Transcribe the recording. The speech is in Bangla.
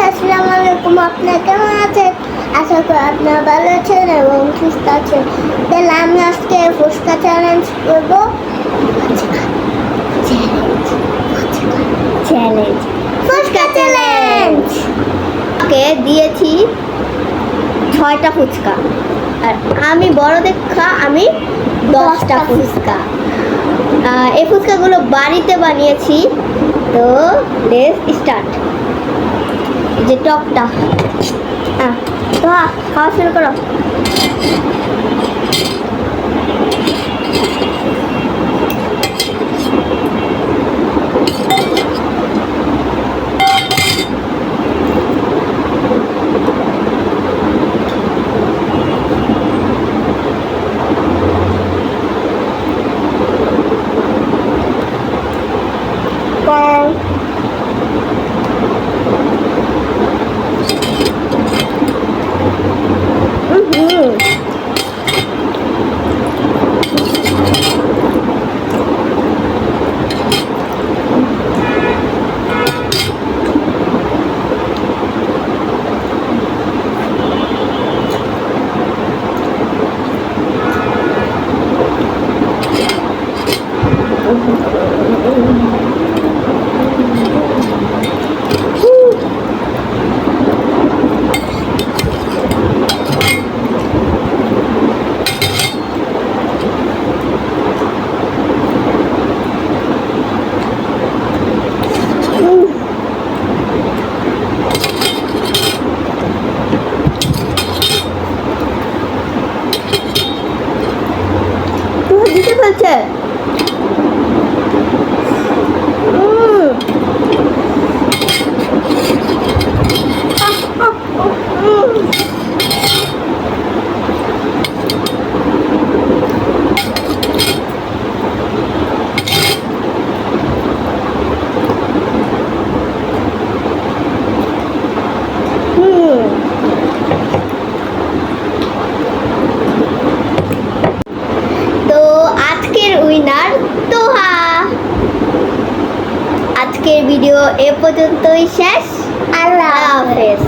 আসসালামু আলাইকুম, আপনারা কেমন আছেন? আশা করি আপনারা ভালো আছেন এবং সুস্থ আছেন। তাহলে আমি আজকে ফুচকা চ্যালেঞ্জ করবো। Challenge fuchka challenge. ওকে দিয়েছি 6টা ফুচকা, আর আমি বড় দেখা আমি 10টা ফুচকা। এই ফুচকাগুলো বাড়িতে বানিয়েছি। তো লেটস স্টার্ট। যে টকটা তো খাওয়া শুরু করো। দিতে ফেলছে। তো আজকের উইনার তোহা। আজকের ভিডিও এ পর্যন্তই শেষ। আল্লাহ আল্লাহ হাফেজ।